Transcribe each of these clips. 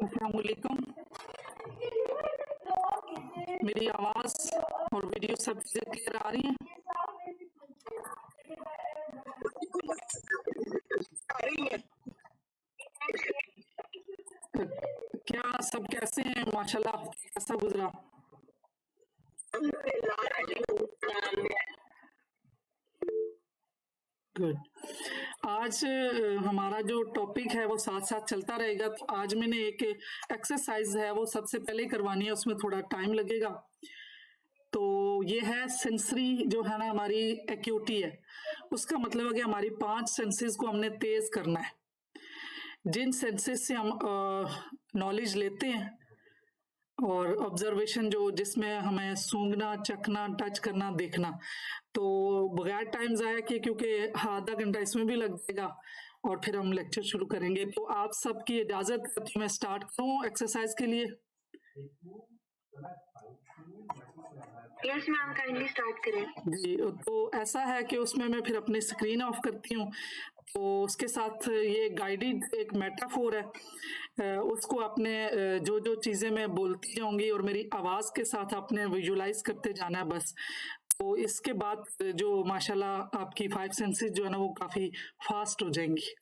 अस्सलाम वालेकुम। मेरी आवाज और वीडियो सब चीजें क्लियर आ रही हैं? क्या सब कैसे हैं? माशाल्लाह, कैसा गुजरा? गुड। आज हमारा जो टॉपिक है वो साथ साथ चलता रहेगा। तो आज मैंने एक एक्सरसाइज है वो सबसे पहले करवानी है, उसमें थोड़ा टाइम लगेगा। तो ये है सेंसरी जो है ना हमारी एक्यूटी है, उसका मतलब है कि हमारी 5 सेंसेस को हमने तेज करना है। जिन सेंसेस से हम नॉलेज लेते हैं और ऑब्जर्वेशन जो जिसमें हमें सूंघना, चखना, टच करना, देखना, तो बगैर टाइम जाया किए, क्योंकि आधा घंटा इसमें भी लग जाएगा और फिर हम लेक्चर शुरू करेंगे। तो आप सबकी इजाजत है तो मैं स्टार्ट करूं एक्सरसाइज के लिए? यस मैम, काइंडली स्टार्ट करें। जी, तो ऐसा है कि उसमें मैं फिर अपनी स्क्रीन ऑफ करती हूँ। तो उसके साथ ये गाइडेड एक मेटाफोर है, उसको आपने जो जो चीज़ें मैं बोलती जाऊंगी और मेरी आवाज़ के साथ आपने विजुलाइज करते जाना है बस। तो इसके बाद जो माशाल्लाह आपकी 5 सेंसेस जो है ना वो काफ़ी फास्ट हो जाएंगी।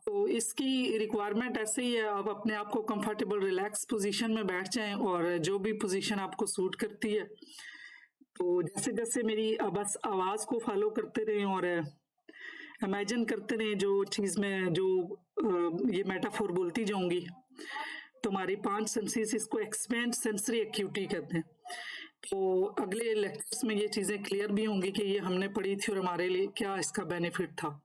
तो इसकी रिक्वायरमेंट ऐसे ही है, आप अपने आप को कंफर्टेबल रिलैक्स पोजीशन में बैठ जाएं और जो भी पोजीशन आपको सूट करती है। तो जैसे जैसे मेरी बस आवाज़ को फॉलो करते रहें और इमेजिन करते रहें जो चीज़ में जो ये मेटाफोर बोलती जाऊंगी। तुम्हारी 5 सेंसेस, इसको एक्सपेंड सेंसरी एक्यूटी कहते हैं। तो अगले लेक्चर्स में ये चीज़ें क्लियर भी होंगी कि ये हमने पढ़ी थी और हमारे लिए क्या इसका बेनिफिट था।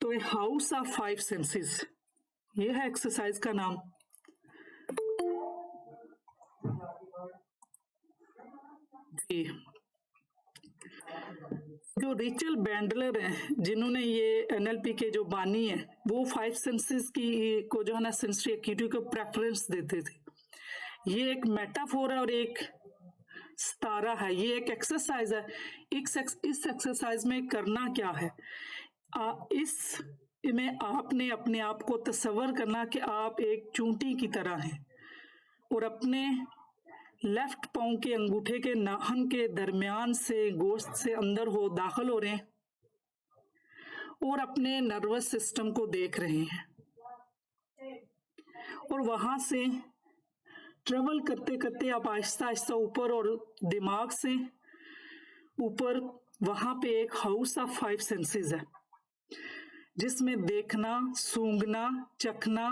तो ए हाउस ऑफ 5 सेंसेस, ये है एक्सरसाइज का नाम। जी, जो रिचल बैंडलर हैं जिन्होंने ये एनएलपी के जो बानी है, वो 5 सेंसेस की को जो है ना सेंसरी एक्यूटी को प्रेफरेंस देते थे। ये एक मेटाफोर है और एक सितारा है, ये एक एक्सरसाइज है। इस एक्सरसाइज में करना क्या है, इस में आपने अपने आप को तस्वर करना कि आप एक चूंटी की तरह हैं और अपने लेफ्ट पांव के अंगूठे के नाखून के दरमियान से गोश्त से अंदर हो दाखिल हो रहे हैं और अपने नर्वस सिस्टम को देख रहे हैं और वहां से ट्रेवल करते करते आप आहिस्ता आहिस्ता ऊपर और दिमाग से ऊपर, वहां पे एक हाउस ऑफ 5 सेंसेस है जिसमें देखना, सूंघना, चखना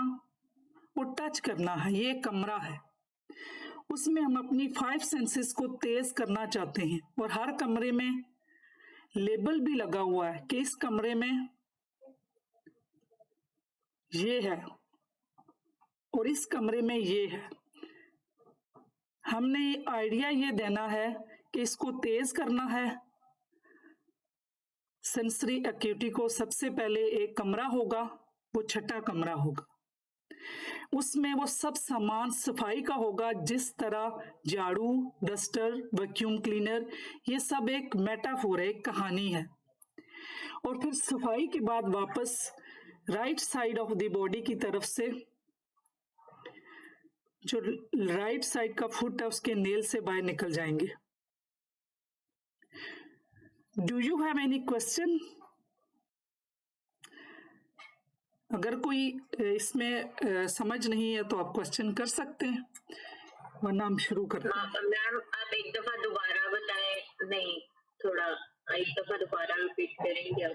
और टच करना है। ये कमरा है, उसमें हम अपनी 5 सेंसेस को तेज करना चाहते हैं और हर कमरे में लेबल भी लगा हुआ है कि इस कमरे में ये है और इस कमरे में ये है। हमने आइडिया ये देना है कि इसको तेज करना है। सेंसरी एक्यूटी को सबसे पहले एक कमरा होगा, वो छठा कमरा होगा, उसमें वो सब सामान सफाई का होगा, जिस तरह झाड़ू, डस्टर, वैक्यूम क्लीनर, ये सब एक मेटाफोर है, एक कहानी है। और फिर सफाई के बाद वापस right side of the body की तरफ से जो राइट साइड का फुट है उसके नेल से बाहर निकल जाएंगे। Do you have any question? अगर कोई इसमें समझ नहीं है तो आप क्वेश्चन कर सकते हैं, वरना हम शुरू करते हैं। मैम आप एक दफा दोबारा बताएं। नहीं, थोड़ा एक दफा दोबारा रिपीट करेंगे आप?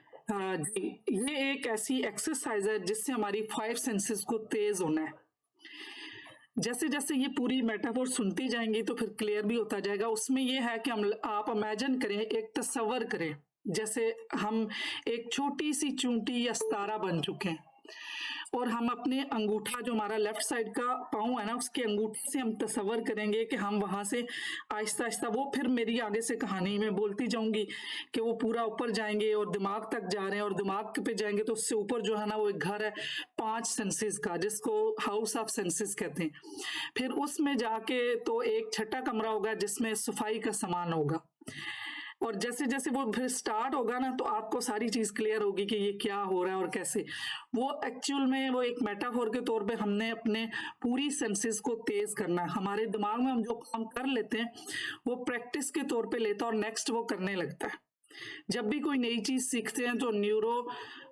जी, ये एक ऐसी एक्सरसाइज है जिससे हमारी 5 सेंसेस को तेज होना है। जैसे जैसे ये पूरी मेटाफोर सुनती जाएंगी तो फिर क्लियर भी होता जाएगा। उसमें ये है कि आप इमेजिन करें, एक तस्वर करें जैसे हम एक छोटी सी चूंटी या सितारा बन चुके हैं और हम अपने अंगूठा, जो हमारा लेफ्ट साइड का पाँव है ना, उसके अंगूठे से हम तस्वर करेंगे कि हम वहां से आहिस्ता आहिस्ता, वो फिर मेरी आगे से कहानी में बोलती जाऊंगी कि वो पूरा ऊपर जाएंगे और दिमाग तक जा रहे हैं और दिमाग पे जाएंगे तो उससे ऊपर जो है ना वो एक घर है 5 सेंसेस का, जिसको हाउस ऑफ सेंसेस कहते हैं। फिर उसमें जाके तो एक छठा कमरा होगा जिसमें सफाई का सामान होगा और जैसे जैसे वो फिर स्टार्ट होगा ना, तो आपको सारी चीज क्लियर होगी कि ये क्या हो रहा है और कैसे। वो एक्चुअल में वो एक मेटाफोर के तौर पे हमने अपने पूरी सेंसेस को तेज करना है। हमारे दिमाग में हम जो काम कर लेते हैं वो प्रैक्टिस के तौर पे लेता है और नेक्स्ट वो करने लगता है। जब भी कोई नई चीज सीखते हैं तो न्यूरो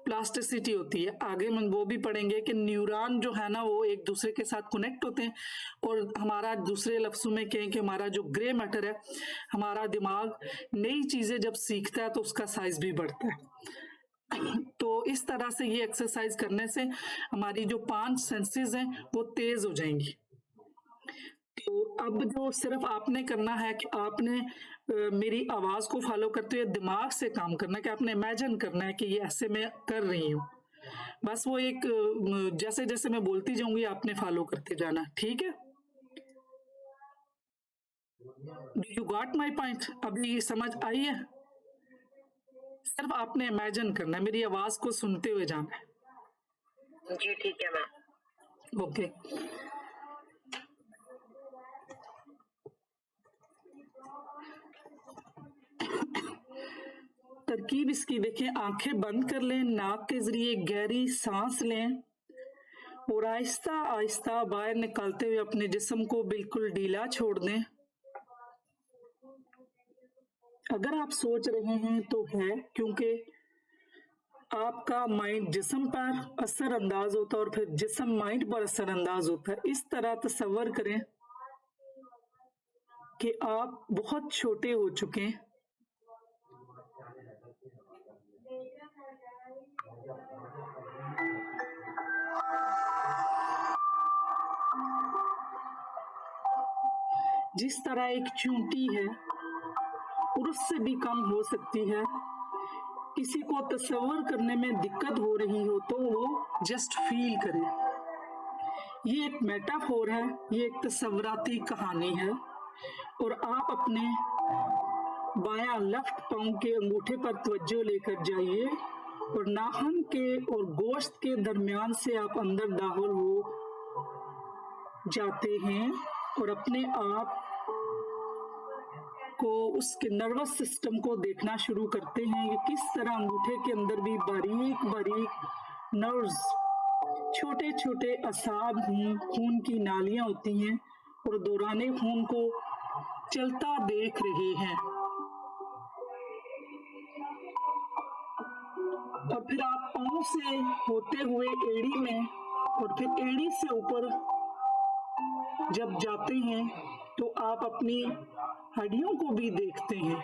प्लास्टिसिटी होती है, आगे हम वो भी पढ़ेंगे कि न्यूरॉन जो है ना वो एक दूसरे के साथ कनेक्ट होते हैं। और हमारा दूसरे लफ्जों में कहें कि हमारा जो ग्रे मैटर है, हमारा दिमाग नई चीजें जब सीखता है तो उसका साइज भी बढ़ता है। तो इस तरह से ये एक्सरसाइज करने से हमारी जो 5 सेंसेस हैं वो तेज हो जाएंगी। तो अब जो सिर्फ आपने करना है कि आपने मेरी आवाज को फॉलो करते हुए दिमाग से काम करना है, कि आपने इमेजिन करना है कि ये ऐसे मैं कर रही हूँ। बस वो एक जैसे जैसे मैं बोलती जाऊंगी आपने फॉलो करते जाना, ठीक है? You got my point? अभी समझ आई है? सिर्फ आपने इमेजिन करना है, मेरी आवाज को सुनते हुए जाना है। जी ठीक है मैम। ओके। तरकीब इसकी देखें, आंखें बंद कर लें, नाक के जरिए गहरी सांस लें और आहिस्ता आहिस्ता बाहर निकालते हुए अपने जिस्म को बिल्कुल ढीला छोड़ दें। अगर आप सोच रहे हैं तो है क्योंकि आपका माइंड जिस्म पर असर अंदाज होता है और फिर जिस्म माइंड पर असर अंदाज होता है। इस तरह तसव्वुर करें कि आप बहुत छोटे हो चुके हैं। जिस तरह एक चूंटी है और उससे भी कम हो सकती है। किसी को तसव्वुर करने में दिक्कत हो रही हो तो वो जस्ट फील करे। ये एक मेटाफोर है, ये एक तसव्वुराती कहानी है। और आप अपने बायां लेफ्ट पांव के अंगूठे पर तवज्जो लेकर जाइए और नाखून के और गोश्त के दरमियान से आप अंदर दाखिल हो जाते हैं और अपने आप को उसके नर्वस सिस्टम को देखना शुरू करते हैं कि किस तरह अंगूठे के अंदर भी बारीक बारीक नर्व्स, छोटे छोटे असाब खून की नालियां होती हैं और दौराने खून को चलता देख रहे हैं। और फिर आप पांव से होते हुए एड़ी में और फिर एड़ी से ऊपर जब जाते हैं तो आप अपनी हड्डियों को भी देखते हैं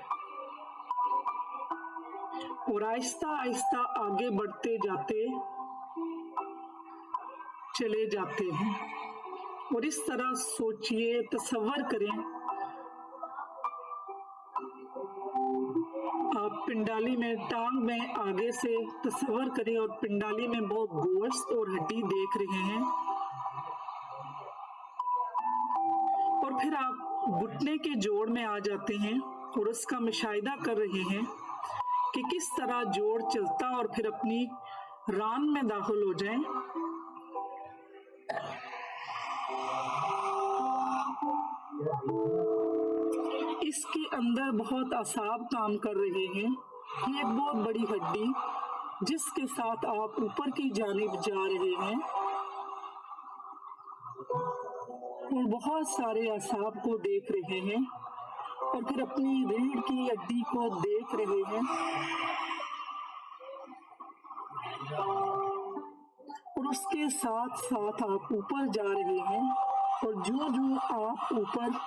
और आहिस्ता आहिस्ता आगे बढ़ते जाते चले जाते हैं। और इस तरह सोचिए, तसव्वुर करें आप पिंडाली में, टांग में आगे से तसव्वुर करें और पिंडाली में बहुत गोश्त और हड्डी देख रहे हैं। और फिर आप घुटने के जोड़ में आ जाते हैं और उसका मुशाहिदा कर रहे हैं कि किस तरह जोड़ चलता और फिर अपनी रान में दाखिल हो जाएं। इसके अंदर बहुत असाब काम कर रहे हैं। ये एक बहुत बड़ी हड्डी जिसके साथ आप ऊपर की जानिब जा रहे हैं और बहुत सारे असाब को देख रहे हैं और फिर अपनी रीढ़ की हड्डी को देख रहे हैं और उसके साथ साथ आप ऊपर जा रहे हैं। और जो जो आप ऊपर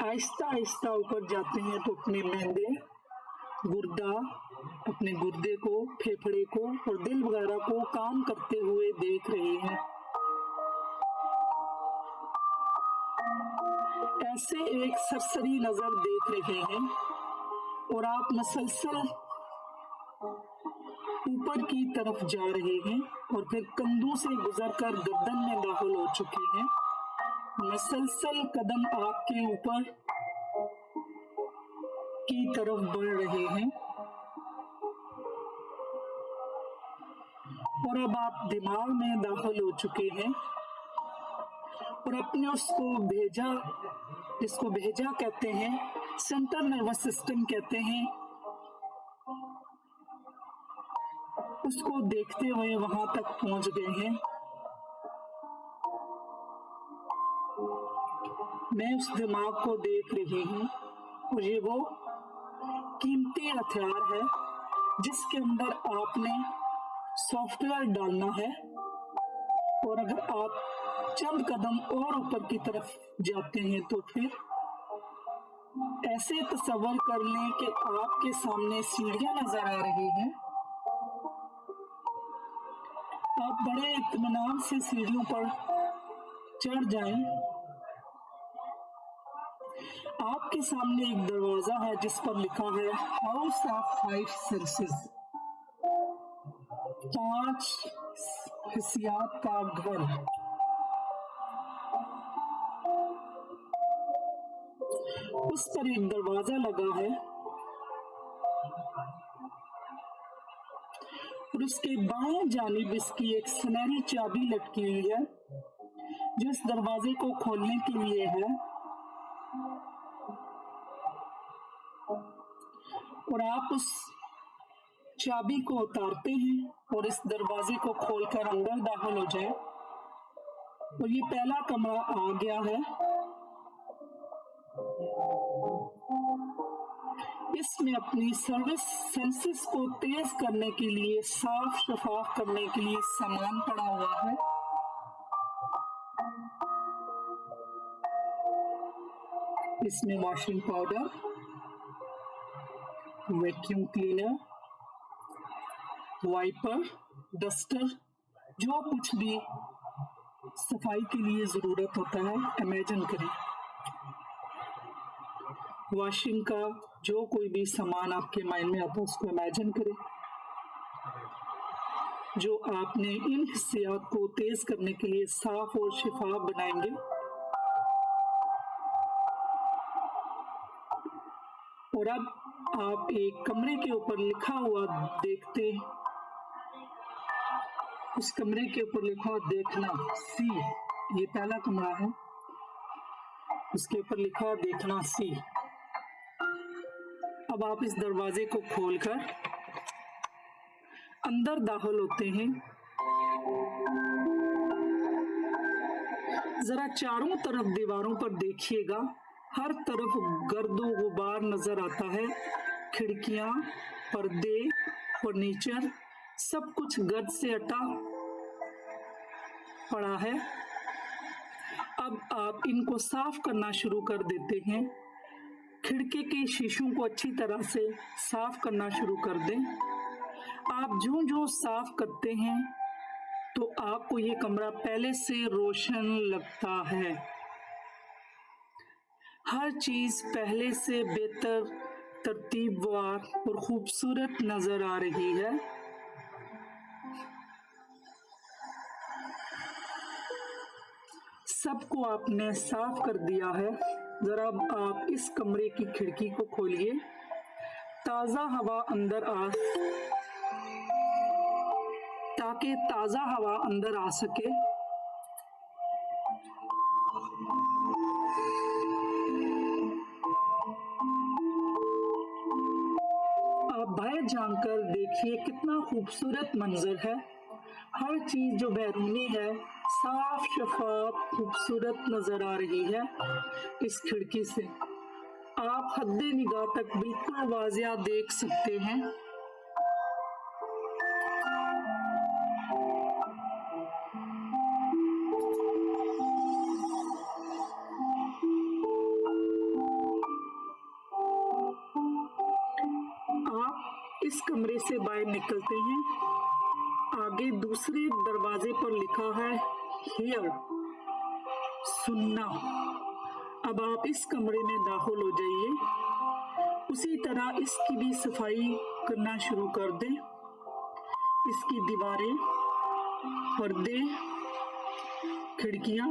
आहिस्ता आहिस्ता ऊपर जाते हैं तो अपने मैदे, गुर्दा, अपने गुर्दे को, फेफड़े को और दिल वगैरह को काम करते हुए देख रहे हैं। ऐसे एक सरसरी नजर देख रहे हैं और आप मसलसल ऊपर की तरफ जा रहे हैं और फिर कंधों से गुजरकर गर्दन में दाखिल हो चुके हैं। मसलसल कदम आपके ऊपर की तरफ बढ़ रहे हैं और अब आप दिमाग में दाखिल हो चुके हैं और अपने उसको भेजा, इसको भेजा कहते हैं, सेंट्रल नर्वस सिस्टम कहते हैं, उसको देखते हुए वहां तक पहुंच गए हैं। मैं उस दिमाग को देख रही हूँ और ये वो कीमती हथियार है जिसके अंदर आपने सॉफ्टवेयर डालना है, और अगर आप चंद कदम और ऊपर की तरफ जाते हैं तो फिर ऐसे तसव्वुर कर लें कि आपके सामने सीढ़ियां नजर आ रही हैं। आप बड़े इत्मीनान से सीढ़ियों पर चढ़ जाएं। आपके सामने एक दरवाजा है जिस पर लिखा है हाउस ऑफ 5 सेंसेस, 5 हिस्सियात का घर। उस पर एक दरवाजा लगा है और उसके बाएं जानिब इसकी एक सुनहरी चाबी लटकी हुई है जो इस दरवाजे को खोलने के लिए है। और आप उस चाबी को उतारते हैं और इस दरवाजे को खोलकर अंदर दाखिल हो जाए। और ये पहला कमरा आ गया है। इसमें अपनी सर्विस सेंसेस को तेज करने के लिए, साफ शफाफ करने के लिए सामान पड़ा हुआ है। इसमें washing powder, vacuum cleaner, wiper, duster, जो कुछ भी सफाई के लिए जरूरत होता है, इमेजिन करें वॉशिंग का जो कोई भी सामान आपके माइंड में आता है उसको इमेजिन करें, जो आपने इन हिस्सियात को तेज करने के लिए साफ और शिफाफ बनाएंगे। और अब आप एक कमरे के ऊपर लिखा हुआ देखते, उस कमरे के ऊपर लिखा हुआ देखना, सी, ये पहला कमरा है, उसके ऊपर लिखा हुआ देखना सी। अब आप इस दरवाजे को खोलकर अंदर दाखिल होते हैं। जरा चारों तरफ दीवारों पर देखिएगा, हर तरफ गर्दो गुबार नजर आता है। खिड़कियां, पर्दे, फर्नीचर, सब कुछ गर्द से अटा पड़ा है। अब आप इनको साफ करना शुरू कर देते हैं। खिड़की के शीशों को अच्छी तरह से साफ करना शुरू कर दें। आप जो जो साफ करते हैं तो आपको ये कमरा पहले से रोशन लगता है। हर चीज पहले से बेहतर, तरतीबवार और खूबसूरत नजर आ रही है। सबको आपने साफ कर दिया है। जरा आप इस कमरे की खिड़की को खोलिए, ताजा हवा अंदर ताकि ताजा हवा अंदर आ सके। आप बाहर जानकर देखिए कितना खूबसूरत मंजर है। हर चीज जो बैरूनी है साफ शफाफ खूबसूरत नजर आ रही है। इस खिड़की से आप हद्दे निगाह तक बिल्कुल वाजिया देख सकते हैं। आप इस कमरे से बाहर निकलते हैं। आगे दूसरे दरवाजे पर लिखा है हियर, सुनना। अब आप इस कमरे में दाखिल हो जाइए। उसी तरह इसकी भी सफाई करना शुरू कर दें। इसकी दीवारें, पर्दे, खिड़कियां,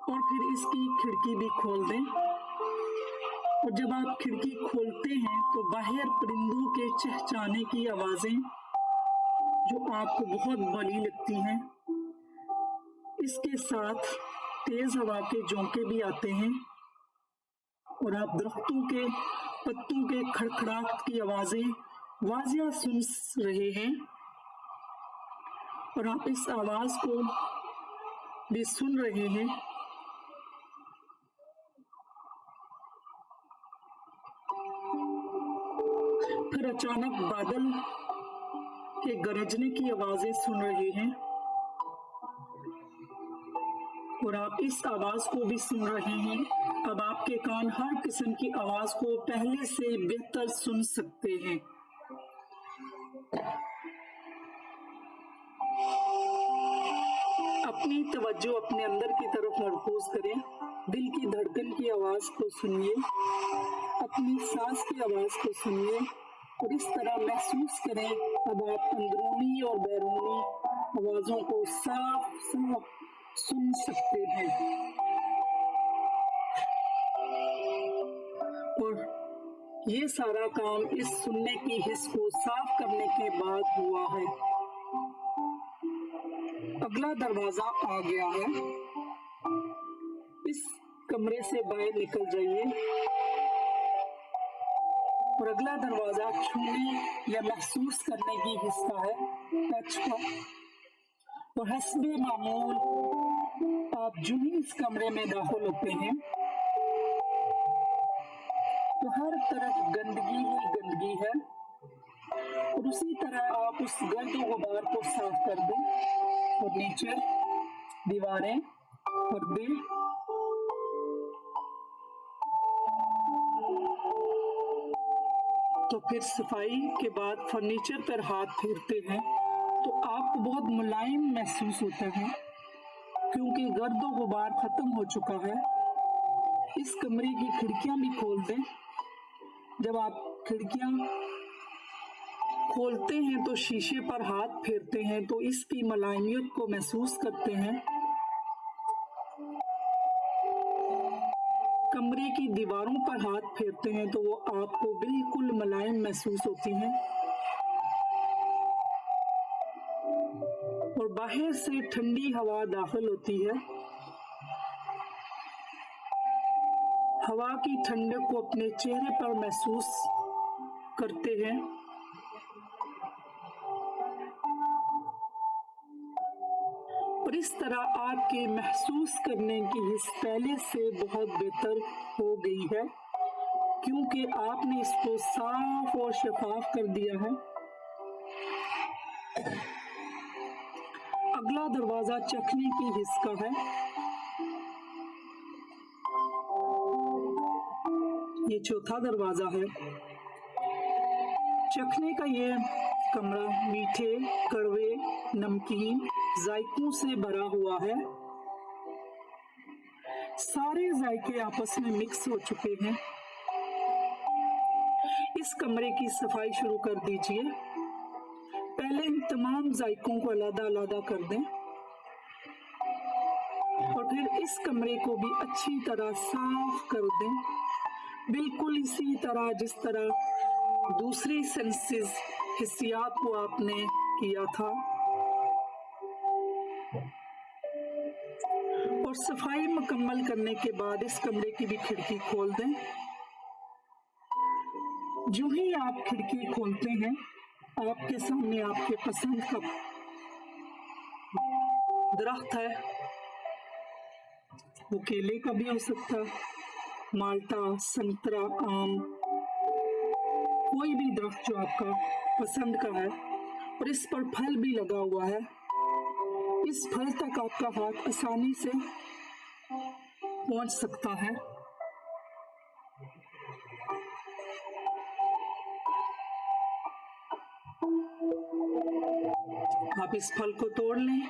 और फिर इसकी खिड़की भी खोल दें। और जब आप खिड़की खोलते हैं तो बाहर परिंदों के चहचहाने की आवाजें जो आपको बहुत भली लगती हैं, इसके साथ तेज हवा के झोंके भी आते हैं और आप दरख्तों के पत्तों के खड़खड़ाहट की आवाजें वाजिया सुन रहे हैं और आप इस आवाज को भी सुन रहे हैं। फिर अचानक बादल के गरजने की आवाजें सुन रहे हैं और आप इस आवाज को भी सुन रहे हैं। अब आपके कान हर किस्म की आवाज को पहले से बेहतर सुन सकते हैं। अपनी तवज्जो अपने अंदर की तरफ मरकूज करें। दिल की धड़कन की आवाज को सुनिए, अपनी सांस की आवाज को सुनिए और इस तरह महसूस करें अब आप अंदरूनी और बैरूनी आवाजों को साफ साफ सुन सकते हैं। और ये सारा काम इस सुनने की हिस्स को साफ करने के बाद हुआ है। अगला दरवाजा आ गया है। इस कमरे से बाहर निकल जाइए और अगला दरवाजा छूने या महसूस करने की हिस्सा है, टच का। और हस्बे मामूल आप जो ही इस कमरे में दाखिल होते हैं तो हर तरफ गंदगी ही गंदगी है और उसी तरह आप उस गर्द गुबार को साफ कर दें। फर्नीचर, दीवारें, पर्दे, तो फिर सफाई के बाद फर्नीचर पर हाथ फेरते हैं तो आपको बहुत मुलायम महसूस होता है क्योंकि गर्द गुबार खत्म हो चुका है। इस कमरे की खिड़कियां भी खोल दें। जब आप खिड़कियां खोलते हैं तो शीशे पर हाथ फेरते हैं तो इसकी मुलायमियत को महसूस करते हैं। कमरे की दीवारों पर हाथ फेरते हैं तो वो आपको बिल्कुल मुलायम महसूस होती हैं और बाहर से ठंडी हवा दाखिल होती है। हवा की ठंडक को अपने चेहरे पर महसूस करते हैं। और इस तरह आपके महसूस करने की हिस्स पहले से बहुत बेहतर हो गई है क्योंकि आपने इसको साफ और शफाफ कर दिया है। अगला दरवाजा चखने की हिस्स का है। ये चौथा दरवाजा है। चखने का ये कमरा मीठे, कड़वे, नमकीन जायकों से भरा हुआ है। सारे जायके आपस में मिक्स हो चुके हैं। इस कमरे की सफाई शुरू कर दीजिए। पहले इन तमाम जायकों को अलग-अलग कर दें और फिर इस कमरे को भी अच्छी तरह साफ कर दें, बिल्कुल इसी तरह जिस तरह दूसरी सेंसेस हिस्सियात को आपने किया था। और सफाई मुकम्मल करने के बाद इस कमरे की भी खिड़की खोल दें। जो ही आप खिड़की खोलते हैं आपके सामने आपके पसंद का दरख्त है। वो केले का भी हो सकता है, माल्टा, संतरा, आम, कोई भी दरख्त जो आपका पसंद का है और इस पर फल भी लगा हुआ है। इस फल तक आपका हाथ आसानी से पहुंच सकता है। आप इस फल को तोड़ लें,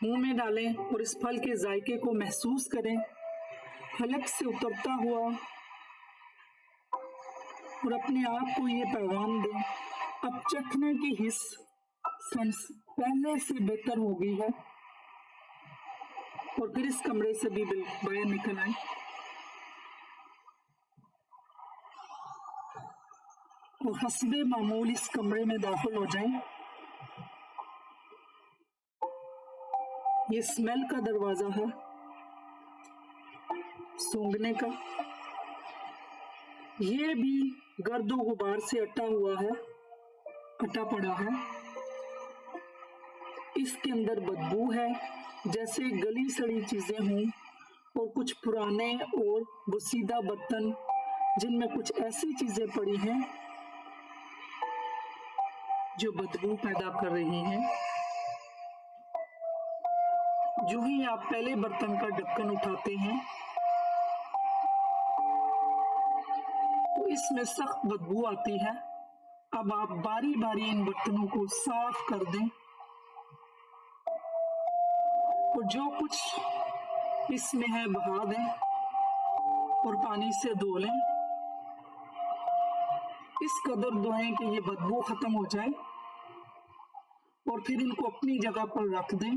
मुंह में डालें और इस फल के जायके को महसूस करें, हलक से उतरता हुआ, और अपने आप को ये पैगाम दें अब चखने की हिस्स सेंस पहले से बेहतर हो गई है। और फिर इस कमरे से भी बाहर निकल आए और हस्बे मामूल इस कमरे में दाखिल हो जाएं। ये स्मेल का दरवाजा है। सूंघने का। ये भी गर्दो गुबार से अटा पड़ा है। इसके अंदर बदबू है, जैसे गली सड़ी चीजें हों और कुछ पुराने और बुसीदा बर्तन जिनमें कुछ ऐसी चीजें पड़ी हैं जो बदबू पैदा कर रही हैं। जो ही आप पहले बर्तन का ढक्कन उठाते हैं तो इसमें सख्त बदबू आती है। अब आप बारी बारी इन बर्तनों को साफ कर दें और जो कुछ इसमें है बहा दें और पानी से धो लें। इस कदर धोएं कि ये बदबू खत्म हो जाए और फिर इनको अपनी जगह पर रख दें।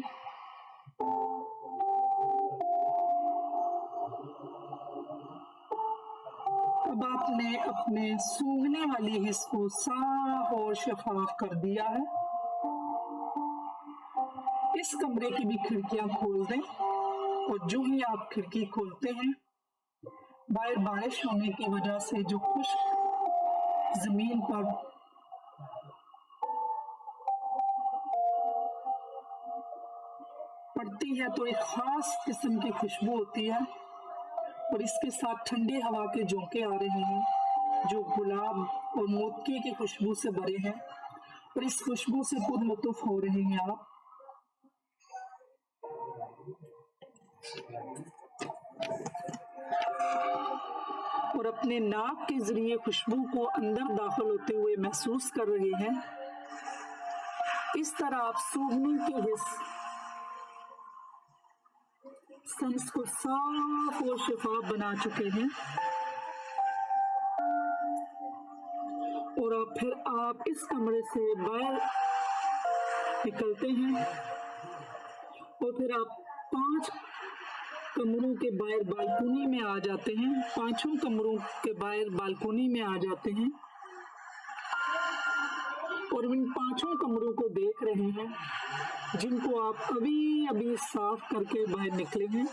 अब आपने अपने सूंघने वाली हिस्स को साफ और शफाफ कर दिया है। इस कमरे की भी खिड़कियां खोल दें और जो ही आप खिड़की खोलते हैं, बाहर बारिश होने की वजह से जो खुश्क जमीन पर पड़ती है तो एक खास किस्म की खुशबू होती है और इसके साथ ठंडी हवा के झोंके आ रहे हैं जो गुलाब और मोती की खुशबू से भरे हैं और इस खुशबू से पुरलुत्फ हो रहे हैं आप। और अपने नाक के जरिए खुशबू को अंदर दाखिल होते हुए महसूस कर रहे हैं। इस तरह आप सूंघने के हिस्स सेंस को साफ और शफाफ बना चुके हैं। और अब फिर आप इस कमरे से बाहर निकलते हैं और फिर आप 5 कमरों के बाहर बालकनी में आ जाते हैं। 5 कमरों के बाहर बालकनी में आ जाते हैं और इन 5 कमरों को देख रहे हैं जिनको आप अभी अभी साफ करके बाहर निकले हैं।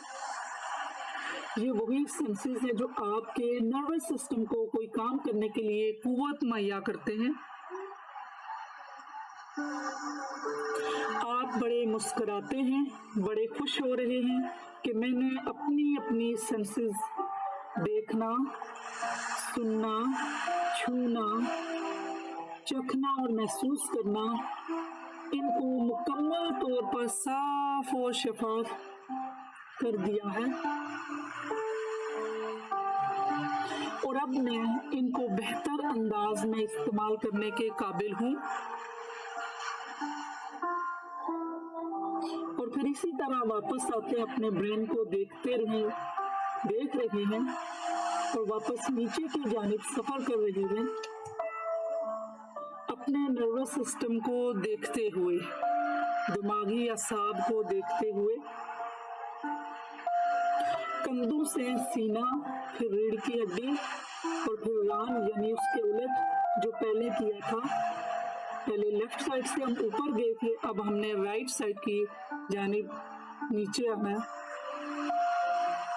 ये वही सेंसेस है जो आपके नर्वस सिस्टम को कोई काम करने के लिए कुव्वत मुहैया करते हैं। आप बड़े मुस्कुराते हैं, बड़े खुश हो रहे हैं कि मैंने अपनी सेंसेस देखना, सुनना, छूना, चखना और महसूस करना, इनको मुकम्मल तौर पर साफ और शफाफ कर दिया है और अब मैं इनको बेहतर अंदाज में इस्तेमाल करने के काबिल हूँ। और फिर इसी तरह वापस आते अपने ब्रेन को देख रहे हैं और वापस नीचे की जानिब सफर कर रहे हैं, अपने नर्वस सिस्टम को देखते हुए, दिमागी असाब को देखते हुए, कंधों से सीना, फिर रीढ़ की हड्डी और फिर रान यानी उसके उलट जो पहले किया था। पहले लेफ्ट साइड से हम ऊपर गए थे, अब हमने राइट साइड की जानिब नीचे आना है।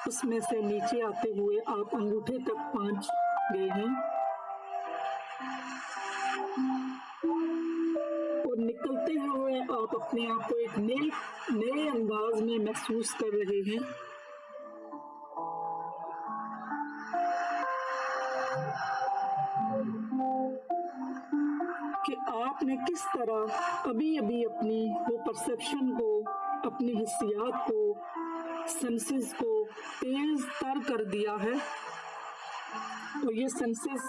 उसमें से नीचे आते हुए आप अंगूठे तक पहुंच गए हैं और निकलते हुए आप अपने आप को एक नए अंदाज में महसूस कर रहे हैं। कि आपने किस तरह अभी अभी अपनी वो परसेप्शन को, अपनी हिस्सियात को, सेंसेस को तेज तर कर दिया है। तो ये सेंसेस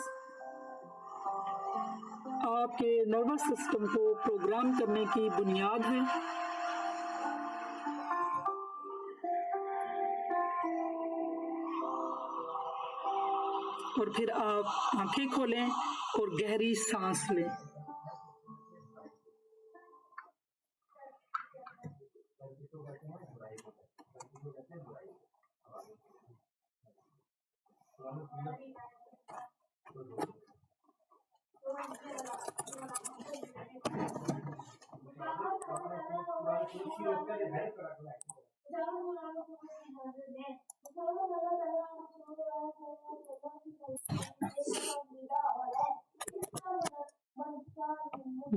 आपके नर्वस सिस्टम को प्रोग्राम करने की बुनियाद है। और फिर आप आंखें खोलें और गहरी सांस लें।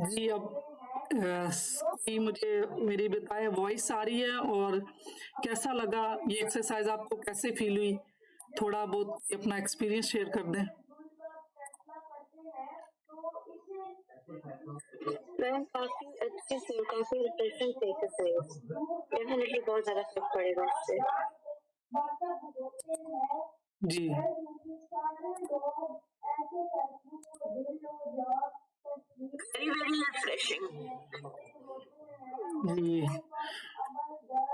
जी, कोई मुझे मेरी बताए वॉइस आ रही है और कैसा लगा ये एक्सरसाइज, आपको कैसे फील हुई, थोड़ा बहुत अपना एक्सपीरियंस शेयर कर दें। मैम काफी अच्छे से, काफी रिफ्रेशिंग थे एक्सरसाइज, डेफिनेटली बहुत ज्यादा फर्क पड़ेगा इससे। जी वेरी रिफ्रेशिंग। जी,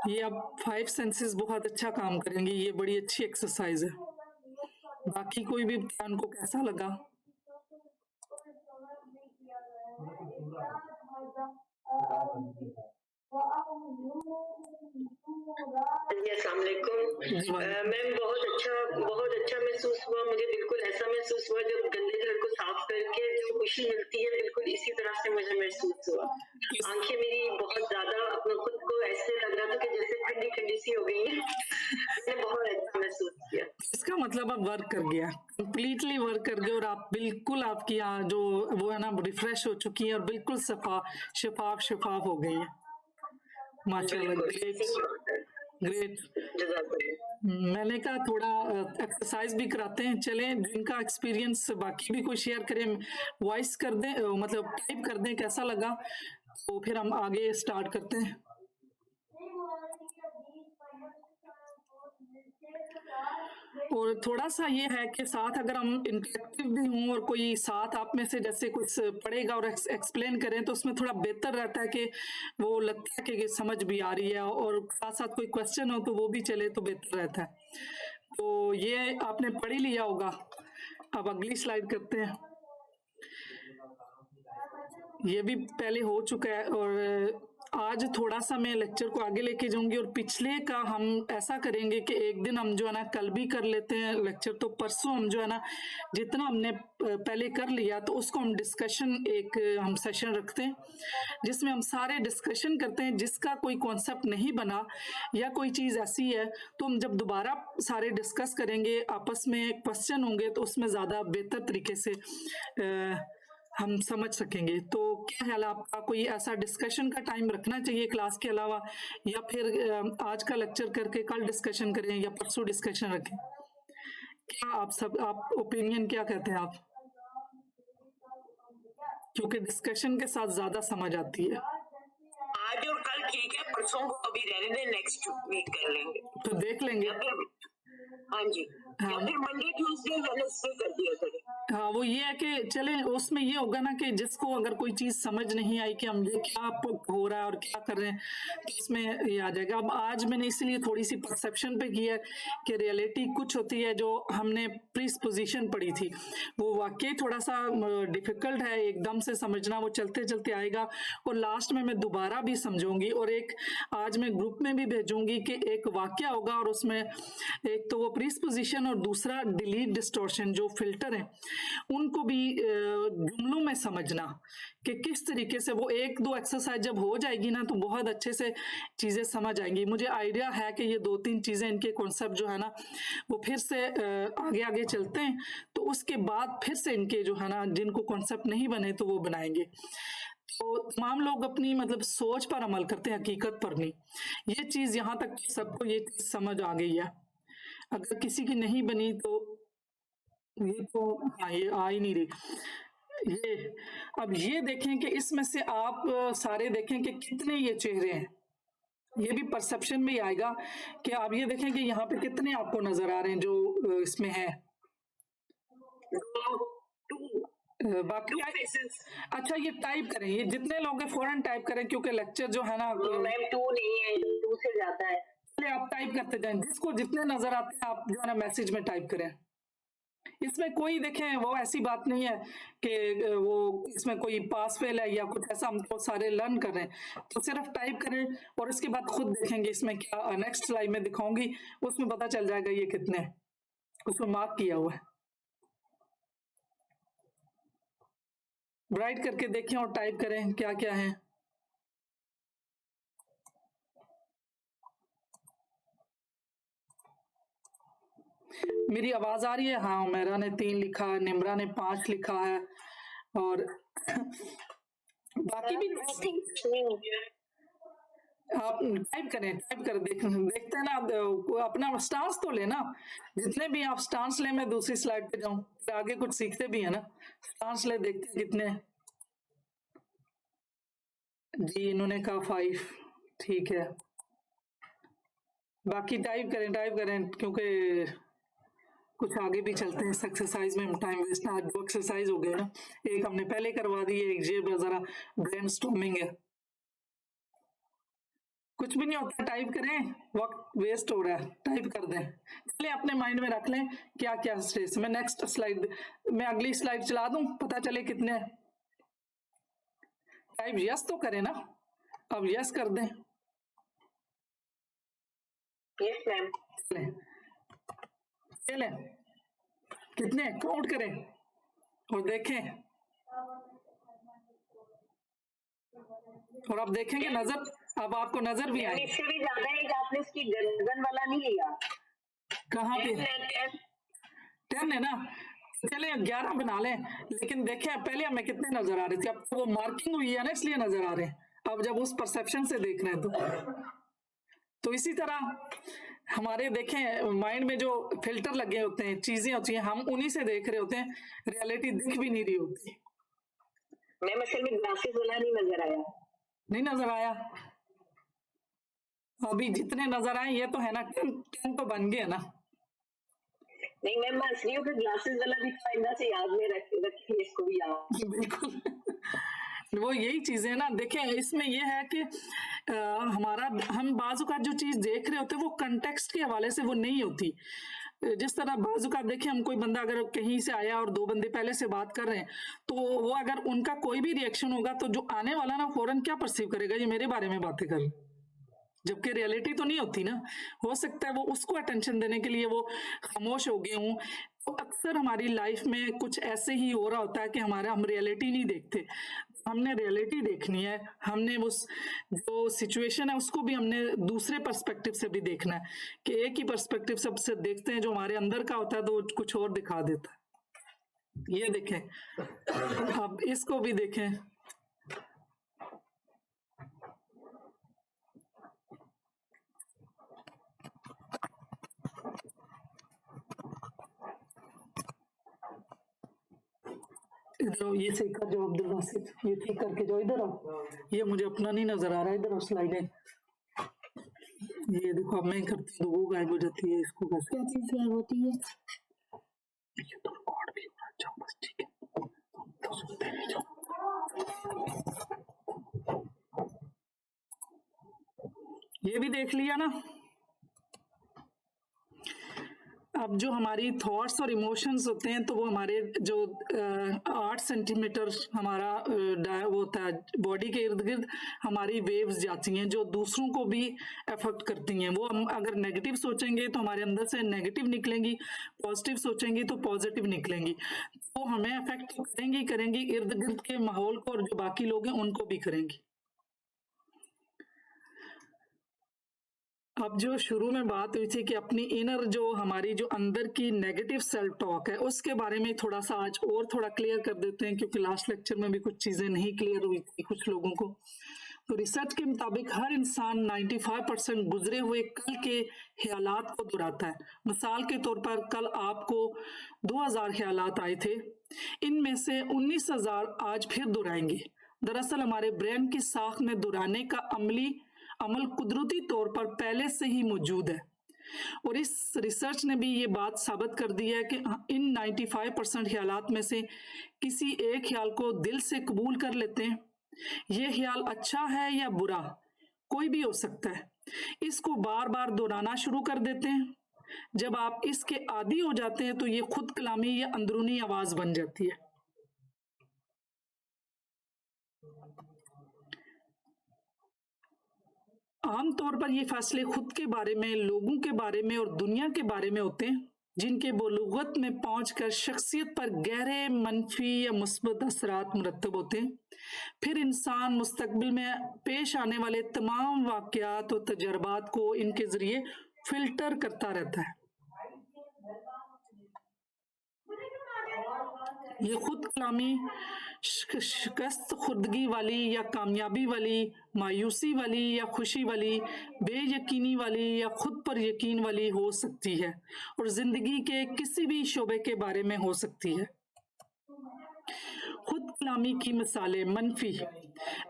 ये अब 5 सेंसेस बहुत अच्छा काम करेंगे, ये बड़ी अच्छी एक्सरसाइज है। बाकी कोई भी बताए उनको कैसा लगा। जी अस्सलाम वालेकुम। मैम बहुत अच्छा महसूस हुआ, मुझे बिल्कुल ऐसा महसूस हुआ जब गंदे घर को साफ करके जो खुशी मिलती है, बिल्कुल इसी तरह से मुझे महसूस हुआ। आंखें मेरी बहुत ज्यादा अपने खुद को ऐसे लग रहा था कि जैसे ठंडी ठंडी सी हो गई है। मैंने बहुत अच्छा महसूस किया। इसका मतलब अब वर्क कर गया, कंप्लीटली वर्क कर गया और आप बिल्कुल, आपकी जो वो है ना रिफ्रेश हो चुकी है और बिल्कुल शफाफ हो गई है। माशाल्लाह, ग्रेट। मैंने कहा थोड़ा एक्सरसाइज भी कराते हैं, चलें जिनका एक्सपीरियंस बाकी भी कोई शेयर करें, वॉइस कर दें, मतलब टाइप कर दें कैसा लगा, तो फिर हम आगे स्टार्ट करते हैं। और थोड़ा सा ये है कि साथ अगर हम इंटरेक्टिव भी हों और कोई साथ आप में से जैसे कुछ पढ़ेगा और एक्सप्लेन करें तो उसमें थोड़ा बेहतर रहता है कि वो लगता है कि समझ भी आ रही है, और साथ साथ कोई क्वेश्चन हो तो वो भी चले तो बेहतर रहता है। तो ये आपने पढ़ ही लिया होगा। अब अगली स्लाइड करते हैं। ये भी पहले हो चुका है और आज थोड़ा सा मैं लेक्चर को आगे लेके जाऊंगी और पिछले का हम ऐसा करेंगे कि एक दिन हम जो है ना कल भी कर लेते हैं लेक्चर, तो परसों हम जो है ना जितना हमने पहले कर लिया तो उसको हम डिस्कशन, एक हम सेशन रखते हैं जिसमें हम सारे डिस्कशन करते हैं। जिसका कोई कॉन्सेप्ट नहीं बना या कोई चीज़ ऐसी है तो हम जब दोबारा सारे डिस्कस करेंगे, आपस में क्वेश्चन होंगे तो उसमें ज़्यादा बेहतर तरीके से हम समझ सकेंगे। तो क्या ख्याल है आपका, कोई ऐसा डिस्कशन का टाइम रखना चाहिए क्लास के अलावा, या फिर आज का लेक्चर करके कल डिस्कशन करें या परसों डिस्कशन रखें? क्या आप ओपिनियन क्या कहते हैं आप? क्योंकि डिस्कशन के साथ ज्यादा समझ आती है। आज और कल ठीक है, परसों को अभी रहने दें, नेक्स्ट वीक कर लेंगे तो देख लेंगे। हाँ जी, या फिर मंडे ट्यूसडे वेडनेसडे कर दिया करें। हाँ, वो ये है कि चले उसमें ये होगा ना कि जिसको अगर कोई चीज समझ नहीं आई कि हम ये क्या हो रहा है और क्या कर रहे हैं तो इसमें ये आ जाएगा। अब आज मैंने इसलिए थोड़ी सी परसेप्शन पे की है कि रियलिटी कुछ होती है जो हमने प्रीसपोजिशन पढ़ी थी, वो वाकई थोड़ा सा डिफिकल्ट है एकदम से समझना, वो चलते चलते आएगा और लास्ट में मैं दोबारा भी समझूंगी। और एक आज मैं ग्रुप में भी भेजूंगी कि एक वाक्य होगा और उसमें एक तो वो प्रीसपोजिशन और दूसरा डिलीट डिस्टॉर्शन जो फिल्टर है उनको भी जुमलों में समझना कि किस तरीके से, वो एक दो एक्सरसाइज जब हो जाएगी ना तो बहुत अच्छे से चीज़ें समझ आएंगी। मुझे आइडिया है कि ये 2-3 चीज़ें, इनके कॉन्सेप्ट जो है ना वो फिर से आगे आगे चलते हैं, तो उसके बाद फिर से इनके जो है ना जिनको कॉन्सेप्ट नहीं बने तो वो बनाएंगे। तो तमाम लोग अपनी मतलब सोच पर अमल करते हैं, हकीकत पर नहीं। ये चीज़ यहाँ तक सबको ये समझ आ गई है। अगर किसी की नहीं बनी तो ये तो हाँ, ये आ ही नहीं रही। ये अब ये देखें कि इसमें से आप सारे देखें कि कितने ये चेहरे हैं, ये भी परसेप्शन में ही आएगा कि आप ये देखें कि यहाँ पे कितने आपको नजर आ रहे हैं जो इसमें है। बाकी अच्छा ये टाइप करें, ये जितने लोग हैं फौरन टाइप करें क्योंकि लेक्चर जो है ना मैम 2 नहीं है, 2 से ज्यादा है। आप टाइप करते जाएं, जिसको जितने नजर आते हैं आप जो है ना मैसेज में टाइप करें। इसमें कोई देखें वो ऐसी बात नहीं है कि वो इसमें कोई पास फेल है या कुछ ऐसा, हम तो सारे लर्न कर रहे हैं। तो सिर्फ टाइप करें और उसके बाद खुद देखेंगे इसमें क्या, नेक्स्ट स्लाइड में दिखाऊंगी उसमें पता चल जाएगा ये कितने, उसमें मार्क किया हुआ है। राइट करके देखें और टाइप करें क्या क्या है। मेरी आवाज आ रही है? हाँ, मेरा ने 3 लिखा है, निम्रा ने 5 लिखा है और बाकी भी आई थिंक आप टाइप कर देखते हैं ना। आप अपना स्टांस तो लेना, जितने भी आप स्टांस ले। मैं दूसरी स्लाइड पे जाऊं, आगे कुछ सीखते भी है ना। स्टांस ले, देखते हैं कितने। जी इन्होंने कहा 5, ठीक है। बाकी टाइप करें क्योंकि कुछ आगे भी चलते हैं। इस एक्सरसाइज में टाइम वेस्ट ना, दो एक्सरसाइज हो गए ना, एक हमने पहले करवा दी है, एक ये जरा ब्रेनस्टॉर्मिंग है। कुछ भी नहीं होता, टाइप करें, वक्त वेस्ट हो रहा है, टाइप कर दें। चलिए अपने माइंड में रख लें क्या क्या स्ट्रेस। मैं नेक्स्ट स्लाइड, मैं अगली स्लाइड चला दूं, पता चले कितने। टाइप यस तो करें ना, अब यस कर दें। Yes ma'am. चलें कितने काउंट करें और देखें, और अब देखेंगे नजर, अब आपको नजर भी आए। इससे भी ज्यादा है कि आपने इसकी गर्दन वाला नहीं लिया। कहाँ पे? 10 है ना, चले 11 बना लें। लेकिन देखें पहले हमें कितने नजर आ रहे थे, अब तो वो मार्किंग हुई है ना, इसलिए नजर आ रहे हैं। अब जब उस परसेप्शन से देख रहे हैं तो इसी तरह हमारे देखें माइंड में जो फिल्टर लगे होते हैं, चीजें होती हैं, हम उन्हीं से देख रहे होते हैं, रियलिटी दिख भी नहीं रही होती। मैम असल में ग्लासेस वाला नहीं नजर आया। नहीं नजर आया? अभी जितने नजर आए ये तो है ना, 10 तो बन गए ना। नहीं मैम, मैं इसलिए फिर ग्लासेस वाला भी फायदा से याद में रखिए इसको भी याद। बिल्कुल वो यही चीजें ना। देखें इसमें ये है कि हमारा, हम बाजू का जो चीज देख रहे होते हैं वो कंटेक्स्ट के हवाले से वो नहीं होती। जिस तरह बाजू का देखें, हम कोई बंदा अगर कहीं से आया और 2 बंदे पहले से बात कर रहे हैं, तो वो अगर उनका कोई भी रिएक्शन होगा तो जो आने वाला ना फौरन क्या परसीव करेगा, ये मेरे बारे में बातें कर, जबकि रियलिटी तो नहीं होती ना। हो सकता है वो उसको अटेंशन देने के लिए वो खामोश हो गए हों। तो अक्सर हमारी लाइफ में कुछ ऐसे ही हो रहा होता है कि हम रियलिटी नहीं देखते। हमने रियलिटी देखनी है, हमने उस जो सिचुएशन है उसको भी हमने दूसरे पर्सपेक्टिव से भी देखना है, कि एक ही पर्सपेक्टिव सबसे देखते हैं जो हमारे अंदर का होता है तो कुछ और दिखा देता है। ये देखें, अब इसको भी देखें। इधर ये सही कर जाओ अब्दुल नासिर, ये ठीक करके जाओ। इधर आओ, ये मुझे अपना नहीं नजर आ रहा है। इधर आओ, स्लाइडें ये देखो, अब मैं करती हूँ तो वो गायब हो जाती है। इसको कैसे क्या चीज गायब होती है? ये तो रिकॉर्ड भी होना चाहिए, बस ठीक है, तो सुनते नहीं जाओ। ये भी देख लिया ना। अब जो हमारी थॉट्स और इमोशंस होते हैं, तो वो हमारे जो 8 सेंटीमीटर हमारा वो होता है बॉडी के इर्द गिर्द, हमारी वेव्स जाती हैं जो दूसरों को भी अफेक्ट करती हैं। वो हम अगर नेगेटिव सोचेंगे तो हमारे अंदर से नेगेटिव निकलेंगी, पॉजिटिव सोचेंगी तो पॉजिटिव निकलेंगी। तो हमें अफेक्ट करेंगी इर्द गिर्द के माहौल को, और जो बाकी लोग हैं उनको भी करेंगी। अब जो शुरू में बात हुई थी कि अपनी इनर, जो हमारी जो अंदर की नेगेटिव सेल्फ टॉक है, उसके बारे में थोड़ा सा आज और थोड़ा क्लियर कर देते हैं, क्योंकि लास्ट लेक्चर में भी कुछ चीजें नहीं क्लियर हुई थी कुछ लोगों को। तो रिसर्च के मुताबिक हर इंसान 95% गुजरे हुए कल के ख्यालात को दोहराता है। मिसाल के तौर पर कल आपको 2000 ख्यालात आए थे, इनमें से 19,000 आज फिर दोहराएंगे। दरअसल हमारे ब्रेन की साख में दोहराने का अमल कुदरती तौर पर पहले से ही मौजूद है। और इस रिसर्च ने भी ये बात साबित कर दी है कि इन 95% ख्यालात में से किसी एक ख्याल को दिल से कबूल कर लेते हैं। ये ख्याल अच्छा है या बुरा, कोई भी हो सकता है। इसको बार बार दोहराना शुरू कर देते हैं। जब आप इसके आदी हो जाते हैं तो ये खुद कलामी या अंदरूनी आवाज बन जाती है। आमतौर पर ये फैसले खुद के बारे में, लोगों के बारे में और दुनिया के बारे में होते हैं, जिनके बलूगत में पहुंचकर शख्सियत पर गहरे मनफी या मुस्बत असरात मुरतब होते हैं। फिर इंसान मुस्तकबिल में पेश आने वाले तमाम वाकयात और तजर्बात को इनके जरिए फिल्टर करता रहता है। ये खुद कलामी शिकस्त खुर्दगी वाली या कामयाबी वाली, मायूसी वाली या खुशी वाली, बेयकीनी वाली या खुद पर यकीन वाली हो सकती है और जिंदगी के किसी भी शोबे के बारे में हो सकती है। खुद कलामी की मिसालें मनफी: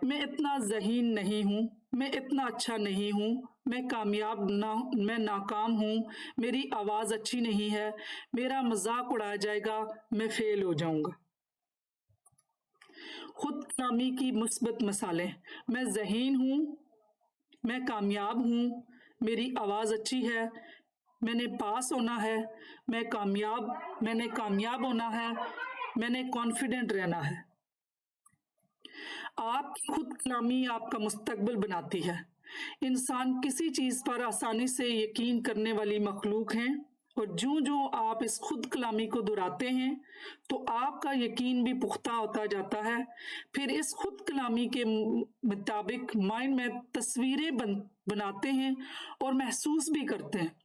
मैं इतना ज़हीन नहीं हूँ, मैं इतना अच्छा नहीं हूँ, मैं नाकाम हूँ, मेरी आवाज़ अच्छी नहीं है, मेरा मजाक उड़ाया जाएगा, मैं फेल हो जाऊंगा। खुद कलामी की मुस्बत मिसालें: मैं ज़हीन हूँ, मैं कामयाब हूँ, मेरी आवाज़ अच्छी है, मैंने पास होना है, मैंने कामयाब होना है, मैंने कॉन्फिडेंट रहना है। आपकी खुद कलामी आपका मुस्तकबिल बनाती है। इंसान किसी चीज़ पर आसानी से यकीन करने वाली मखलूक हैं और जो आप इस खुद कलामी को दोहराते हैं तो आपका यकीन भी पुख्ता होता जाता है। फिर इस खुद कलामी के मुताबिक माइंड में तस्वीरें बनाते हैं और महसूस भी करते हैं,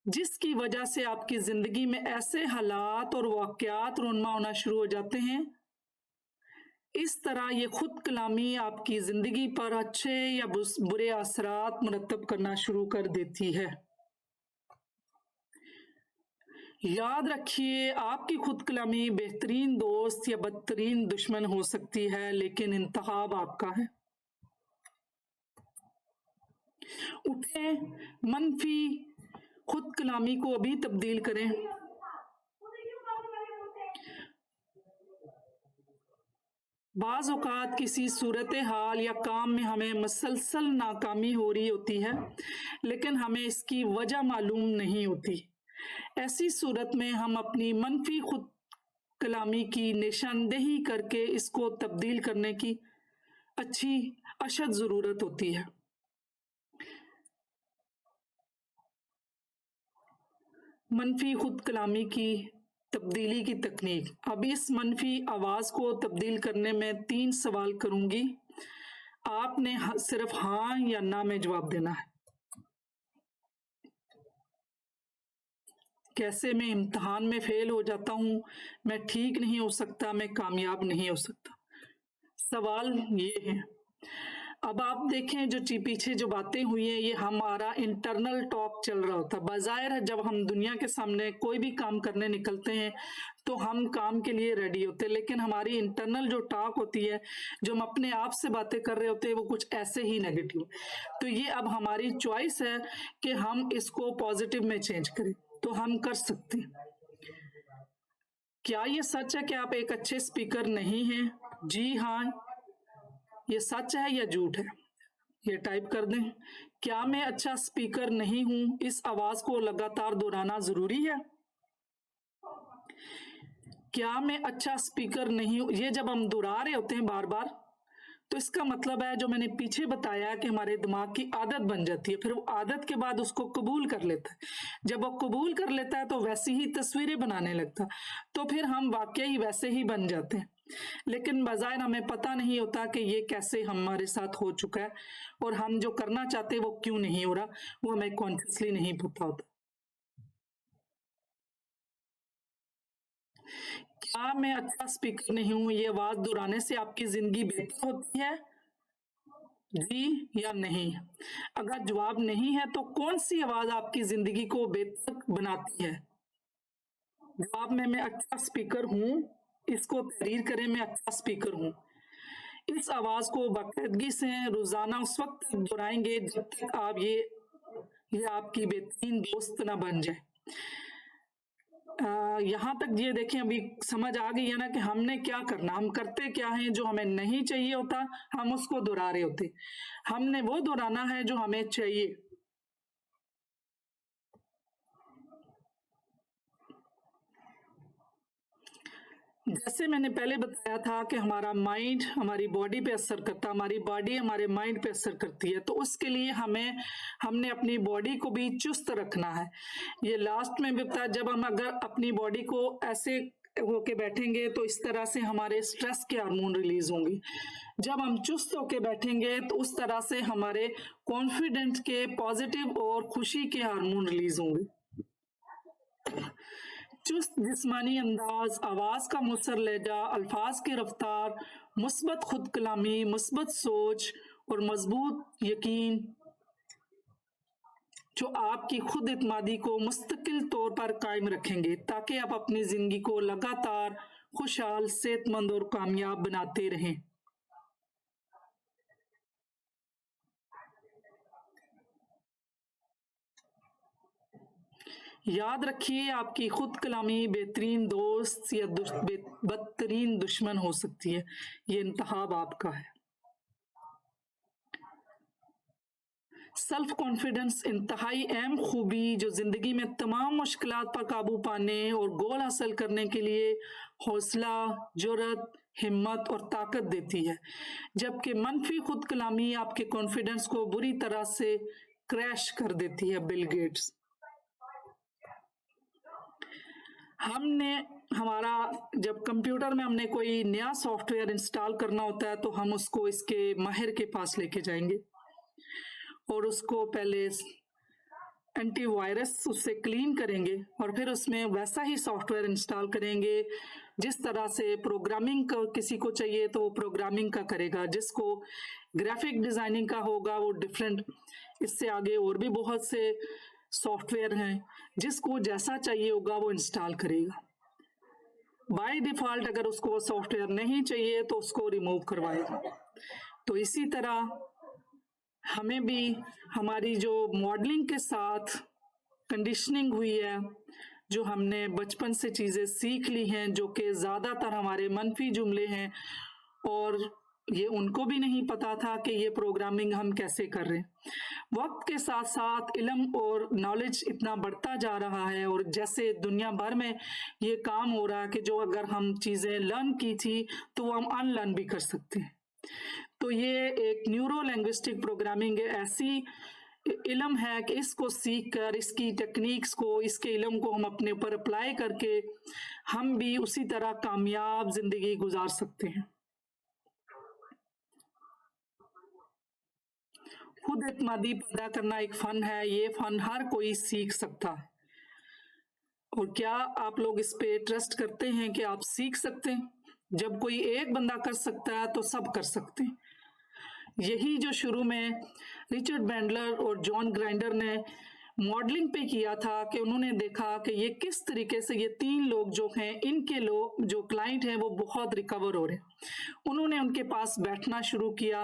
जिसकी वजह से आपकी ज़िंदगी में ऐसे हालात और वाक़यात रुनमा होना शुरू हो जाते हैं। इस तरह ये खुद कलामी आपकी ज़िंदगी पर अच्छे या बुरे असरात मुरतब करना शुरू कर देती है। याद रखिए, आपकी खुद कलामी बेहतरीन दोस्त या बदतरीन दुश्मन हो सकती है, लेकिन इंतखाब आपका है। उठे, मनफी खुद कलामी को अभी तब्दील करें। बाज़ औक़ात किसी सूरत हाल या काम में हमें मसलसल नाकामी हो रही होती है, लेकिन हमें इसकी वजह मालूम नहीं होती। ऐसी सूरत में हम अपनी मनफी खुद कलामी की निशानदेही करके इसको तब्दील करने की अच्छी अशद ज़रूरत होती है। मनफी खुद कलामी की तब्दीली की तकनीक। अब इस मनफी आवाज़ को तब्दील करने में 3 सवाल करूंगी। आपने सिर्फ हाँ या ना में जवाब देना है। कैसे मैं इम्तिहान में फेल हो जाता हूँ, मैं ठीक नहीं हो सकता, मैं कामयाब नहीं हो सकता। सवाल ये है। अब आप देखें, जो पीछे जो बातें हुई हैं, ये हमारा इंटरनल टॉक चल रहा होता है। बाज़ाहिर है, जब हम दुनिया के सामने कोई भी काम करने निकलते हैं तो हम काम के लिए रेडी होते हैं, लेकिन हमारी इंटरनल जो टॉक होती है, जो हम अपने आप से बातें कर रहे होते हैं, वो कुछ ऐसे ही नेगेटिव। तो ये अब हमारी चॉइस है कि हम इसको पॉजिटिव में चेंज करें, तो हम कर सकते हैं। क्या ये सच है कि आप एक अच्छे स्पीकर नहीं हैं? जी हाँ, ये सच है या झूठ है? ये टाइप कर दें। क्या मैं अच्छा स्पीकर नहीं हूं? इस आवाज को लगातार दोहराना जरूरी है। क्या मैं अच्छा स्पीकर नहीं हूं, ये जब हम दोहरा रहे होते हैं बार बार, तो इसका मतलब है, जो मैंने पीछे बताया, कि हमारे दिमाग की आदत बन जाती है। फिर वो आदत के बाद उसको कबूल कर लेता है। जब वो कबूल कर लेता है तो वैसी ही तस्वीरें बनाने लगता है, तो फिर हम वाकई वैसे ही बन जाते हैं। लेकिन बज़ाहिर हमें पता नहीं होता कि ये कैसे हमारे साथ हो चुका है, और हम जो करना चाहते हैं वो क्यों नहीं हो रहा, वो हमें कॉन्शियसली नहीं पता होता। क्या मैं अच्छा स्पीकर नहीं हूं, ये आवाज दोहराने से आपकी जिंदगी बेहतर होती है? जी या नहीं? अगर जवाब नहीं है तो कौन सी आवाज आपकी जिंदगी को बेहतर बनाती है? जवाब में मैं अच्छा स्पीकर हूं, इसको तहरीर करें, मैं अच्छा स्पीकर हूं। इस आवाज को बाकायदगी से रोजाना उस वक्त तक दोहराएंगे जब तक आप ये आपकी बेहतरीन दोस्त ना बन जाए। यहाँ तक ये देखें, अभी समझ आ गई है ना कि हमने क्या करना, हम करते क्या हैं। जो हमें नहीं चाहिए होता हम उसको दोहरा रहे होते, हमने वो दोहराना है जो हमें चाहिए। जैसे मैंने पहले बताया था कि हमारा माइंड हमारी बॉडी पे असर करता है, हमारी बॉडी हमारे माइंड पे असर करती है, तो उसके लिए हमने अपनी बॉडी को भी चुस्त रखना है। ये लास्ट में भी बताया, जब हम अगर अपनी बॉडी को ऐसे होके बैठेंगे तो इस तरह से हमारे स्ट्रेस के हार्मोन रिलीज होंगे। जब हम चुस्त होके बैठेंगे तो उस तरह से हमारे कॉन्फिडेंस के, पॉजिटिव और खुशी के हार्मोन रिलीज होंगे। चुस्त जिस्मानी अंदाज, आवाज का मुसर लहजा, अल्फाज की रफ्तार, मुस्बत खुद कलामी, मुस्बत सोच और मजबूत यकीन जो आपकी खुद इत्मादी को मुस्तकिल तौर पर कायम रखेंगे ताकि आप अपनी जिंदगी को लगातार खुशहाल, सेहतमंद और कामयाब बनाते रहें। याद रखिए, आपकी खुद कलामी बेहतरीन दोस्त या बदतरीन दुश्मन हो सकती है। ये इंतखाब आपका है। सेल्फ कॉन्फिडेंस इंतहाई अहम खूबी जो जिंदगी में तमाम मुश्किलात पर काबू पाने और गोल हासिल करने के लिए हौसला, जुर्रत, हिम्मत और ताकत देती है, जबकि मनफी खुद कलामी आपके कॉन्फिडेंस को बुरी तरह से क्रैश कर देती है। Bill Gates. हमारा जब कंप्यूटर में हमने कोई नया सॉफ्टवेयर इंस्टॉल करना होता है तो हम उसको इसके माहिर के पास लेके जाएंगे और उसको पहले एंटीवायरस उससे क्लीन करेंगे और फिर उसमें वैसा ही सॉफ्टवेयर इंस्टॉल करेंगे जिस तरह से प्रोग्रामिंग का किसी को चाहिए तो वो प्रोग्रामिंग का करेगा, जिसको ग्राफिक डिजाइनिंग का होगा वो डिफरेंट, इससे आगे और भी बहुत से सॉफ्टवेयर हैं, जिसको जैसा चाहिए होगा वो इंस्टॉल करेगा। बाय डिफॉल्ट अगर उसको वो सॉफ्टवेयर नहीं चाहिए तो उसको रिमूव करवाएगा। तो इसी तरह हमें भी हमारी जो मॉडलिंग के साथ कंडीशनिंग हुई है, जो हमने बचपन से चीज़ें सीख ली हैं जो कि ज़्यादातर हमारे मनफी जुमले हैं और ये उनको भी नहीं पता था कि ये प्रोग्रामिंग हम कैसे कर रहे हैं। वक्त के साथ साथ इल्म और नॉलेज इतना बढ़ता जा रहा है और जैसे दुनिया भर में ये काम हो रहा है कि जो अगर हम चीज़ें लर्न की थी तो वो हम अनलर्न भी कर सकते हैं। तो ये एक न्यूरो लैंग्विस्टिक प्रोग्रामिंग ऐसी इल्म है कि इसको सीख कर इसकी टेक्निक्स को, इसके इल्म को हम अपने ऊपर अप्लाई करके हम भी उसी तरह कामयाब जिंदगी गुजार सकते हैं। खुद एतमादी पैदा करना एक फन है, ये फन हर कोई सीख सकता है। और क्या आप लोग इस पे ट्रस्ट करते हैं कि आप सीख सकते हैं? जब कोई एक बंदा कर सकता है तो सब कर सकते हैं। यही जो शुरू में रिचर्ड बैंडलर और जॉन ग्राइंडर ने मॉडलिंग पे किया था कि उन्होंने देखा कि ये किस तरीके से ये तीन लोग जो हैं, इनके लोग जो क्लाइंट हैं वो बहुत रिकवर हो रहे हैं। उन्होंने उनके पास बैठना शुरू किया,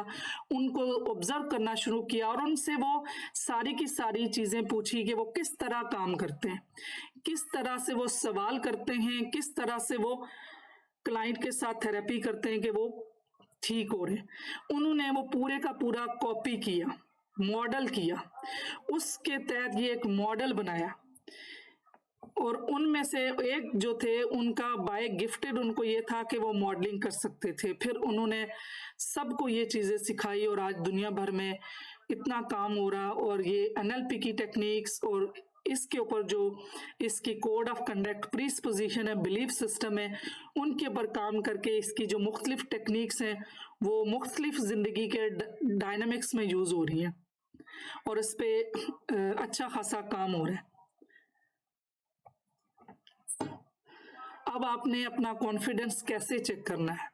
उनको ऑब्जर्व करना शुरू किया और उनसे वो सारी की सारी चीज़ें पूछी कि वो किस तरह काम करते हैं, किस तरह से वो सवाल करते हैं, किस तरह से वो क्लाइंट के साथ थेरेपी करते हैं कि वो ठीक हो रहे। उन्होंने वो पूरे का पूरा कॉपी किया, मॉडल किया, उसके तहत ये एक मॉडल बनाया और उनमें से एक जो थे उनका बाय गिफ्टेड उनको ये था कि वो मॉडलिंग कर सकते थे। फिर उन्होंने सबको ये चीज़ें सिखाई और आज दुनिया भर में इतना काम हो रहा और ये NLP की टेक्निक्स और इसके ऊपर जो इसकी कोड ऑफ कंडक्ट, प्रीसपोजिशन है, बिलीफ सिस्टम है, उनके ऊपर काम करके इसकी जो मुख्तलिफ टेक्निक्स हैं वो मुख्तलिफ ज़िंदगी के डायनामिक्स में यूज़ हो रही हैं और इस पे अच्छा खासा काम हो रहा है। अब आपने अपना कॉन्फिडेंस कैसे चेक करना है?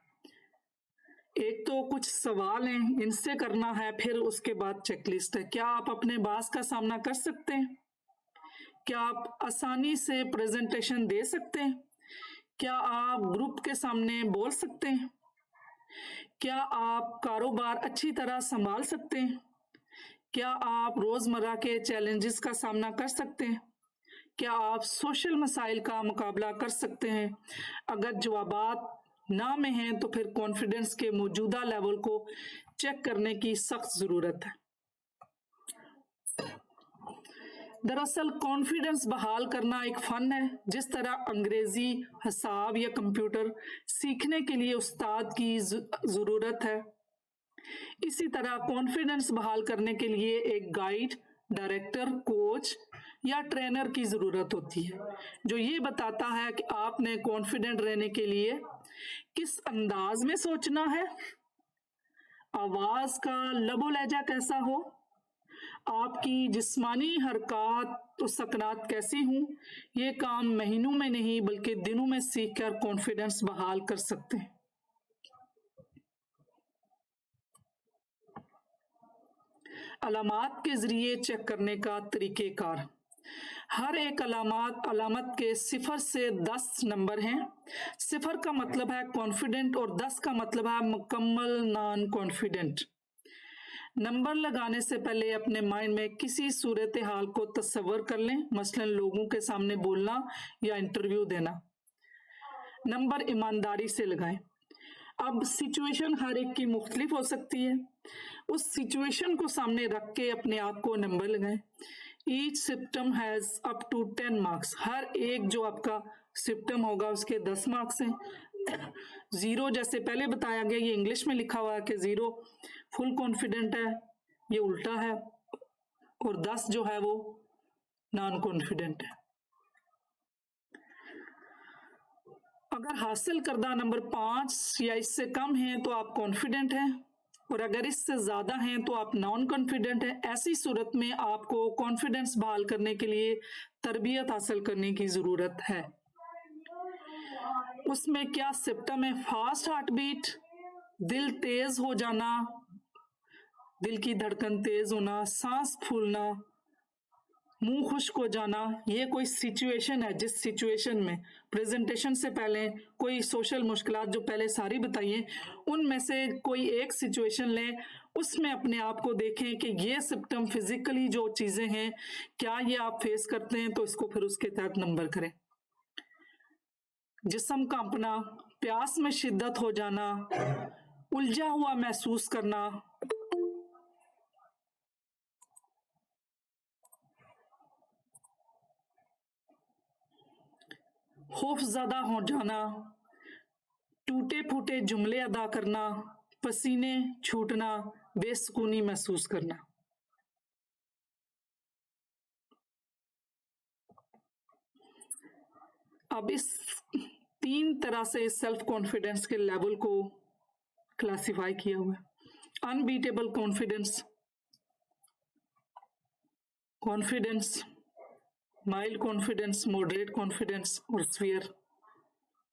एक तो कुछ सवाल हैं, इनसे करना है, फिर उसके बाद चेकलिस्ट है। क्या आप अपने बॉस का सामना कर सकते हैं? क्या आप आसानी से प्रेजेंटेशन दे सकते हैं? क्या आप ग्रुप के सामने बोल सकते हैं? क्या आप कारोबार अच्छी तरह संभाल सकते हैं? क्या आप रोज़मर्रा के चैलेंजेस का सामना कर सकते हैं? क्या आप सोशल मसाइल का मुकाबला कर सकते हैं? अगर जवाबात ना में हैं तो फिर कॉन्फिडेंस के मौजूदा लेवल को चेक करने की सख्त ज़रूरत है। दरअसल कॉन्फिडेंस बहाल करना एक फ़न है। जिस तरह अंग्रेज़ी, हिसाब या कंप्यूटर सीखने के लिए उस्ताद की ज़रूरत है, इसी तरह कॉन्फिडेंस बहाल करने के लिए एक गाइड, डायरेक्टर, कोच या ट्रेनर की ज़रूरत होती है जो ये बताता है कि आपने कॉन्फिडेंट रहने के लिए किस अंदाज में सोचना है, आवाज़ का लबो लहजा कैसा हो, आपकी जिस्मानी हरकत और सकनात कैसी हूँ, ये काम महीनों में नहीं बल्कि दिनों में सीखकर कॉन्फिडेंस बहाल कर सकते हैं। अलामात के जरिए चेक करने का तरीक़ेकार। हर एक अलामत के 0 से 10 नंबर हैं। 0 का मतलब है कॉन्फिडेंट और 10 का मतलब है मुकम्मल नॉन कॉन्फिडेंट। नंबर लगाने से पहले अपने माइंड में किसी सूरत हाल को तस्वर कर लें, मसलन लोगों के सामने बोलना या इंटरव्यू देना। नंबर ईमानदारी से लगाएं। अब सिचुएशन हर एक की मुख्तलिफ हो सकती है, उस सिचुएशन को सामने रख के अपने आप को नंबर लगाएं। Each symptom has up to 10 marks. हर एक जो आपका सिम्टम होगा उसके 10 मार्क्स हैं। 0 जैसे पहले बताया गया, ये इंग्लिश में लिखा हुआ है कि 0 फुल कॉन्फिडेंट है, ये उल्टा है, और 10 जो है वो नॉन कॉन्फिडेंट है। अगर हासिल करदा नंबर 5 या इससे कम है तो आप कॉन्फिडेंट हैं, और अगर इससे ज़्यादा हैं तो आप नॉन कॉन्फिडेंट हैं। ऐसी सूरत में आपको कॉन्फिडेंस बहाल करने के लिए तरबियत हासिल करने की ज़रूरत है। उसमें क्या सिम्टम है? फास्ट हार्ट बीट, दिल तेज़ हो जाना, दिल की धड़कन तेज़ होना, सांस फूलना, मुंह खुश्क हो जाना। ये कोई सिचुएशन है जिस सिचुएशन में प्रेजेंटेशन से पहले कोई सोशल मुश्किलात जो पहले सारी बताइए, उनमें से कोई एक सिचुएशन लें, उसमें अपने आप को देखें कि ये सिम्टम फिजिकली जो चीज़ें हैं क्या ये आप फेस करते हैं, तो इसको फिर उसके तहत नंबर करें। जिस्म कांपना, प्यास में शिद्दत हो जाना, उलझा हुआ महसूस करना, खौफज़दा हो जाना, टूटे फूटे जुमले अदा करना, पसीने छूटना, बेसुकूनी महसूस करना। अब इस 3 तरह से सेल्फ कॉन्फिडेंस के लेवल को क्लासिफाई किया हुआ है। Unbeatable confidence, confidence, mild confidence, moderate confidence और स्फीयर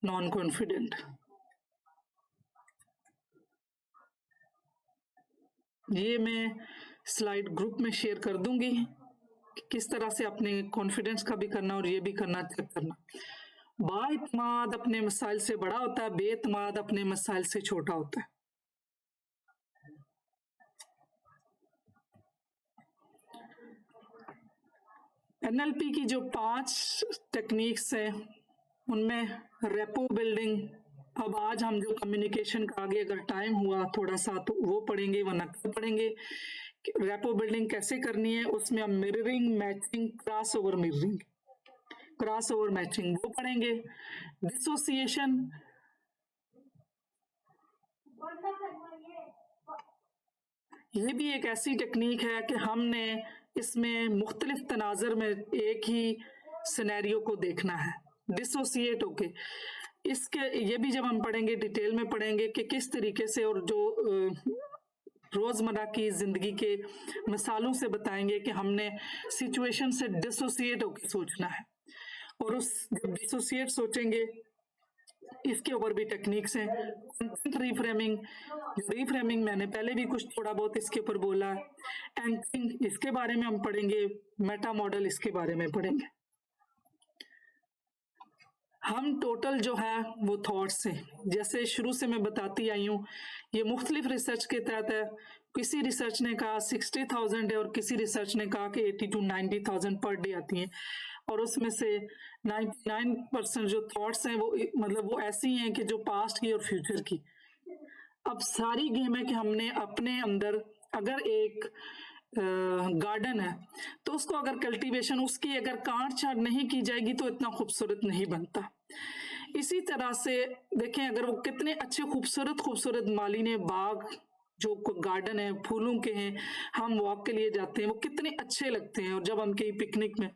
नॉन कॉन्फिडेंट। ये मैं स्लाइड ग्रुप में शेयर कर दूंगी कि किस तरह से अपने कॉन्फिडेंस का भी करना और ये भी करना, चेक करना। बाइत्माद अपने मसाइल से बड़ा होता है, बेइत्माद अपने मसाइल से छोटा होता है। एनएलपी की जो 5 टेक्निक्स हैं उनमें रेपो बिल्डिंग, अब आज हम जो कम्युनिकेशन का आगे अगर टाइम हुआ थोड़ा सा तो वो पढ़ेंगे, वरना कल पढ़ेंगे। रेपो बिल्डिंग कैसे करनी है, उसमें हम mirroring, matching, cross over mirroring, cross over matching वो पढ़ेंगे। डिसोसिएशन, ये भी एक ऐसी टेक्निक है कि हमने इसमें मुख्तलिफ तनाजर में एक ही सिनेरियो को देखना है, डिसोसिएट होके। इसके ये भी जब हम पढ़ेंगे डिटेल में पढ़ेंगे कि किस तरीके से, और जो रोज़मर्रा की ज़िंदगी के मिसालों से बताएंगे कि हमने सिचुएशन से डिसोसिएट होकर सोचना है। और उस जब डिसोसिएट सोचेंगे इसके ऊपर भी टेक्निक्स हैं। कंटेंट रीफ्रेमिंग, रीफ्रेमिंग मैंने पहले भी कुछ थोड़ा बहुत इसके ऊपर बोला। एंकरिंग, इसके बारे में हम पढ़ेंगे। मेटा मॉडल, इसके बारे में पढ़ेंगे। हम टोटल जो है वो थॉट्स हैं, जैसे शुरू से मैं बताती आई हूँ, ये मुख्तलिफ रिसर्च के तहत है। किसी रिसर्च ने कहा 60,000 है और किसी रिसर्च ने कहा कि 80 to 90,000 पर डे आती हैं, और उसमें से 99% जो थॉट्स हैं वो मतलब वो ऐसी हैं कि जो पास्ट की और फ्यूचर की। अब सारी गेम है कि हमने अपने अंदर, अगर एक गार्डन है तो उसको अगर कल्टीवेशन उसकी अगर काट छाट नहीं की जाएगी तो इतना खूबसूरत नहीं बनता। इसी तरह से देखें, अगर वो कितने अच्छे खूबसूरत खूबसूरत माली ने बाग जो गार्डन है फूलों के हैं, हम वॉक के लिए जाते हैं, वो कितने अच्छे लगते हैं। और जब हम कहीं पिकनिक में,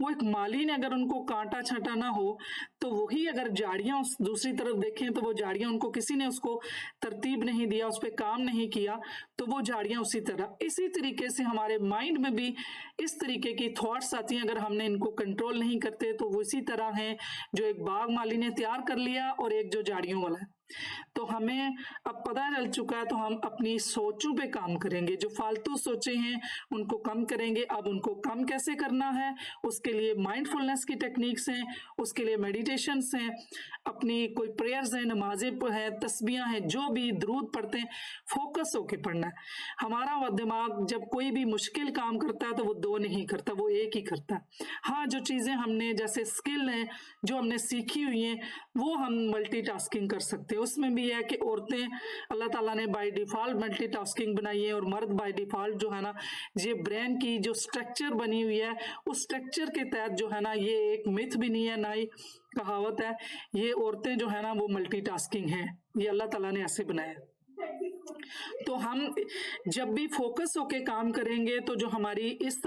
वो एक माली ने अगर उनको कांटा छांटा ना हो तो वही अगर झाड़ियां उस दूसरी तरफ देखें तो वो झाड़ियां, उनको किसी ने उसको तरतीब नहीं दिया, उस पर काम नहीं किया, तो वो झाड़ियां उसी तरह। इसी तरीके से हमारे माइंड में भी इस तरीके की थॉट्स आती हैं, अगर हमने इनको कंट्रोल नहीं करते तो वो इसी तरह हैं जो एक बाग माली ने तैयार कर लिया और एक जो झाड़ियों वाला है। तो हमें अब पता चल चुका है, तो हम अपनी सोचों पे काम करेंगे। जो फालतू सोचे हैं उनको कम करेंगे। अब उनको कम कैसे करना है, उसके लिए माइंडफुलनेस की टेक्निक्स हैं, उसके लिए मेडिटेशंस हैं, अपनी कोई प्रेयर्स हैं, नमाजें हैं, तस्बीहां हैं, जो भी दरूद पढ़ते हैं, फोकस होके पढ़ना है। हमारा वो दिमाग जब कोई भी मुश्किल काम करता है तो वो दो नहीं करता, वो एक ही करता है। हाँ, जो चीजें हमने जैसे स्किल है जो हमने सीखी हुई हैं वो हम मल्टीटास्किंग कर सकते हैं। उसमें भी है कि औरतें अल्लाह ताला ने बाय डिफॉल्ट मल्टीटास्किंग बनाई है, और मर्द बाय डिफॉल्ट जो है ना, ये ब्रेन की जो स्ट्रक्चर बनी हुई है उस स्ट्रक्चर के तहत जो है ना, ये एक मिथ भी नहीं है ना ही कहावत है, ये औरतें जो है ना वो मल्टीटास्किंग हैं, ये अल्लाह ताला ने ऐसे बनाया। तो हम जब भी फोकस होके काम करेंगे तो जो हमारी इस